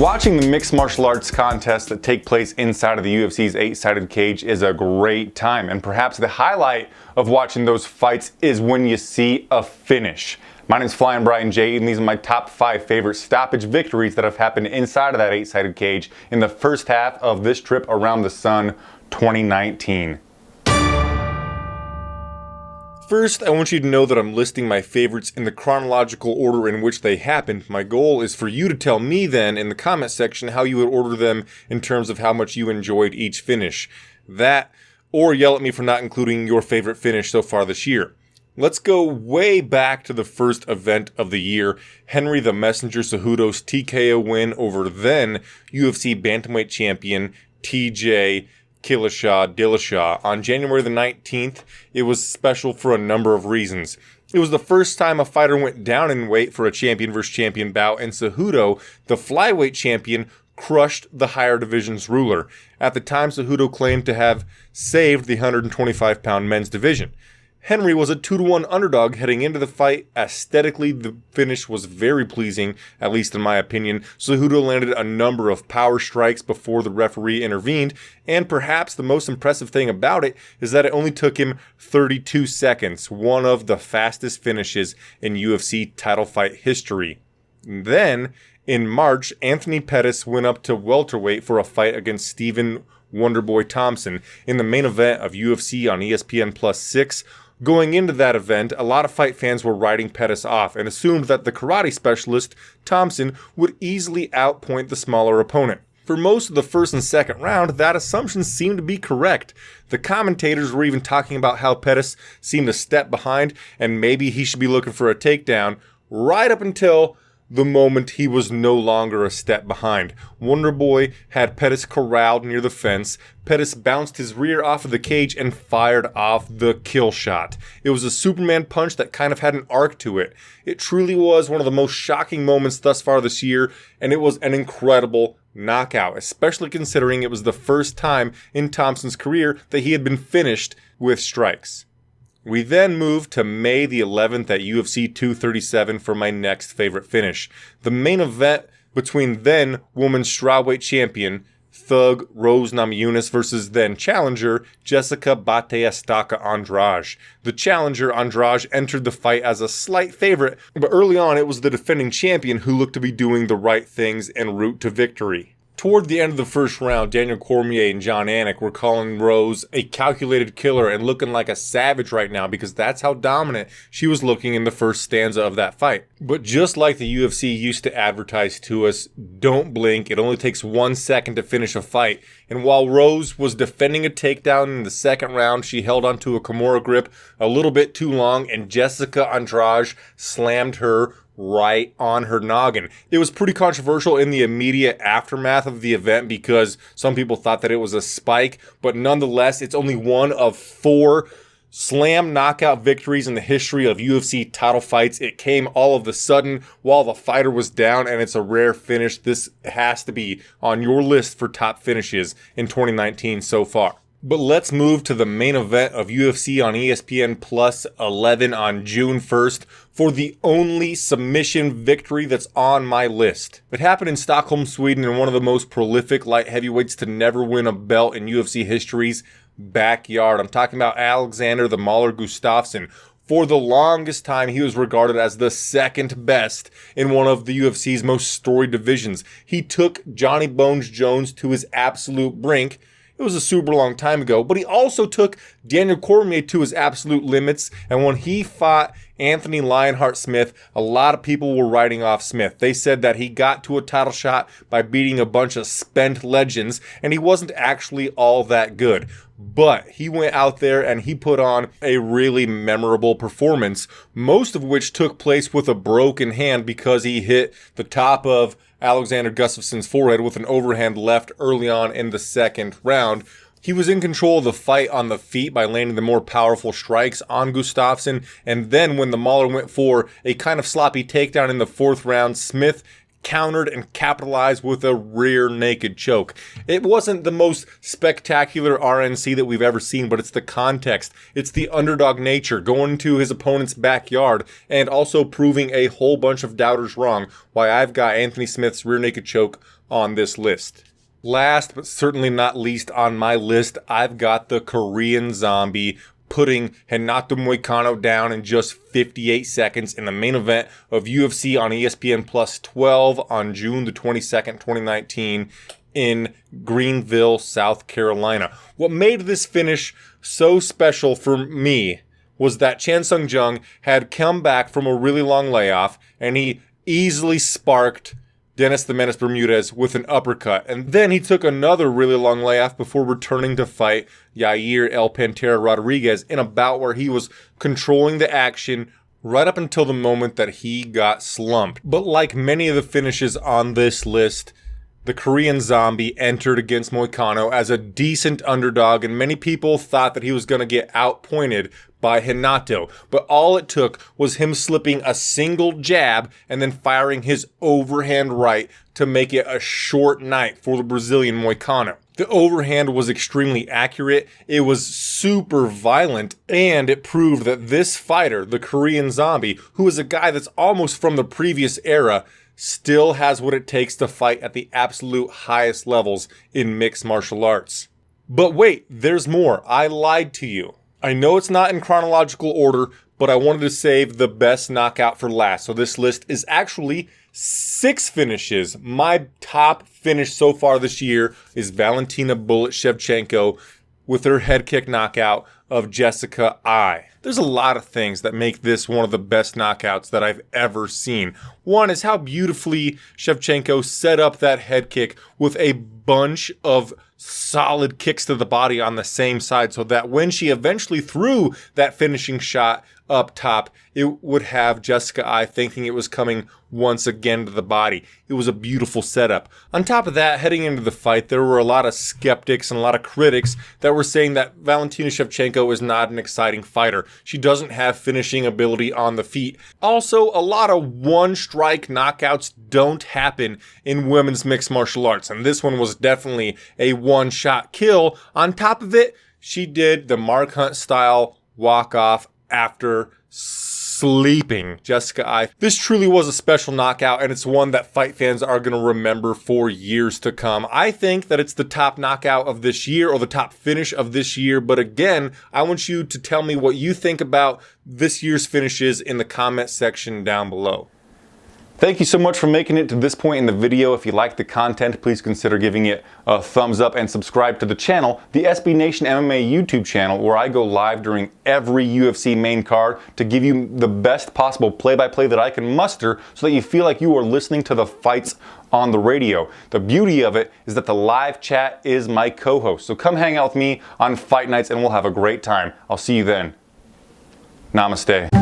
Watching the mixed martial arts contests that take place inside of the UFC's 8-sided cage is a great time, and perhaps the highlight of watching those fights is when you see a finish. My name is Flyin Brian J, and these are my top 5 favorite stoppage victories that have happened inside of that 8-sided cage in the first half of this trip around the sun 2019. First, I want you to know that I'm listing my favorites in the chronological order in which they happened. My goal is for you to tell me then in the comment section how you would order them in terms of how much you enjoyed each finish. That, or yell at me for not including your favorite finish so far this year. Let's go way back to the first event of the year, Henry the Messenger Cejudo's TKO win over then UFC Bantamweight champion TJ Dillashaw on January the 19th. It was special for a number of reasons. It was the first time a fighter went down in weight for a champion versus champion bout, and Cejudo, the flyweight champion, crushed the higher division's ruler. At the time, Cejudo claimed to have saved the 125-pound men's division. Henry was a 2-1 underdog heading into the fight. Aesthetically, the finish was very pleasing, at least in my opinion. Cejudo landed a number of power strikes before the referee intervened, and perhaps the most impressive thing about it is that it only took him 32 seconds, one of the fastest finishes in UFC title fight history. Then, in March, Anthony Pettis went up to welterweight for a fight against Stephen Wonderboy Thompson in the main event of UFC on ESPN Plus 6. Going into that event, a lot of fight fans were writing Pettis off and assumed that the karate specialist, Thompson, would easily outpoint the smaller opponent. For most of the first and second round, that assumption seemed to be correct. The commentators were even talking about how Pettis seemed a step behind and maybe he should be looking for a takedown, right up until the moment he was no longer a step behind. Wonderboy had Pettis corralled near the fence. Pettis bounced his rear off of the cage and fired off the kill shot. It was a Superman punch that kind of had an arc to it. It truly was one of the most shocking moments thus far this year, and it was an incredible knockout, especially considering it was the first time in Thompson's career that he had been finished with strikes. We then moved to May the 11th at UFC 237 for my next favorite finish. The main event between then women's strawweight champion Thug Rose Namajunas versus then challenger Jessica Bate Andrade. The challenger Andrade entered the fight as a slight favorite, but early on it was the defending champion who looked to be doing the right things en route to victory. Toward the end of the first round, Daniel Cormier and Jon Anik were calling Rose a calculated killer and looking like a savage right now because that's how dominant she was looking in the first stanza of that fight. But just like the UFC used to advertise to us, don't blink, it only takes 1 second to finish a fight. And while Rose was defending a takedown in the second round, she held onto a Kimura grip a little bit too long and Jessica Andrade slammed her right on her noggin. It was pretty controversial in the immediate aftermath of the event because some people thought that it was a spike, but nonetheless, it's only one of 4 slam knockout victories in the history of UFC title fights. It came all of a sudden while the fighter was down, and it's a rare finish. This has to be on your list for top finishes in 2019 so far. But let's move to the main event of UFC on ESPN Plus 11 on June 1st for the only submission victory that's on my list. It happened in Stockholm, Sweden, in one of the most prolific light heavyweights to never win a belt in UFC history's backyard. I'm talking about Alexander the Mauler Gustafsson. For the longest time, he was regarded as the second best in one of the UFC's most storied divisions. He took Johnny Bones Jones to his absolute brink. It was a super long time ago, but he also took Daniel Cormier to his absolute limits, and when he fought Anthony Lionheart Smith, a lot of people were writing off Smith. They said that he got to a title shot by beating a bunch of spent legends, and he wasn't actually all that good. But he went out there and he put on a really memorable performance, most of which took place with a broken hand because he hit the top of Alexander Gustafsson's forehead with an overhand left early on in the second round. He was in control of the fight on the feet by landing the more powerful strikes on Gustafsson, and then when the Mauler went for a kind of sloppy takedown in the fourth round, Smith countered and capitalized with a rear naked choke. It wasn't the most spectacular RNC that we've ever seen, but it's the context. It's the underdog nature, going to his opponent's backyard and also proving a whole bunch of doubters wrong, why I've got Anthony Smith's rear naked choke on this list. Last but certainly not least on my list, I've got the Korean Zombie putting Renato Moicano down in just 58 seconds in the main event of UFC on ESPN Plus 12 on June the 22nd, 2019 in Greenville, South Carolina. What made this finish so special for me was that Chan Sung Jung had come back from a really long layoff and he easily sparked Dennis the Menace Bermudez with an uppercut. And then he took another really long layoff before returning to fight Yair El Pantera Rodriguez in a bout where he was controlling the action right up until the moment that he got slumped. But like many of the finishes on this list, the Korean Zombie entered against Moicano as a decent underdog, and many people thought that he was going to get outpointed by Renato. But all it took was him slipping a single jab and then firing his overhand right to make it a short night for the Brazilian Moicano. The overhand was extremely accurate, it was super violent, and it proved that this fighter, the Korean Zombie, who is a guy that's almost from the previous era, still has what it takes to fight at the absolute highest levels in mixed martial arts. But wait, there's more. I lied to you. I know it's not in chronological order, but I wanted to save the best knockout for last. So this list is actually 6 finishes. My top finish so far this year is Valentina Bullet Shevchenko with her head kick knockout of Jessica I. There's a lot of things that make this one of the best knockouts that I've ever seen. One is how beautifully Shevchenko set up that head kick with a bunch of solid kicks to the body on the same side so that when she eventually threw that finishing shot up top, it would have Jessica I thinking it was coming once again to the body. It was a beautiful setup. On top of that, heading into the fight, there were a lot of skeptics and a lot of critics that were saying that Valentina Shevchenko is not an exciting fighter. She doesn't have finishing ability on the feet. Also, a lot of one-strike knockouts don't happen in women's mixed martial arts, and this one was definitely a one-shot kill. On top of it, she did the Mark Hunt style walk-off after sleeping Jessica I. This truly was a special knockout, and it's one that fight fans are going to remember for years to come. I think that it's the top knockout of this year or the top finish of this year, but again, I want you to tell me what you think about this year's finishes in the comment section down below. Thank you so much for making it to this point in the video. If you like the content, please consider giving it a thumbs up and subscribe to the channel, the SB Nation MMA YouTube channel, where I go live during every UFC main card to give you the best possible play-by-play that I can muster so that you feel like you are listening to the fights on the radio. The beauty of it is that the live chat is my co-host. So come hang out with me on fight nights and we'll have a great time. I'll see you then. Namaste.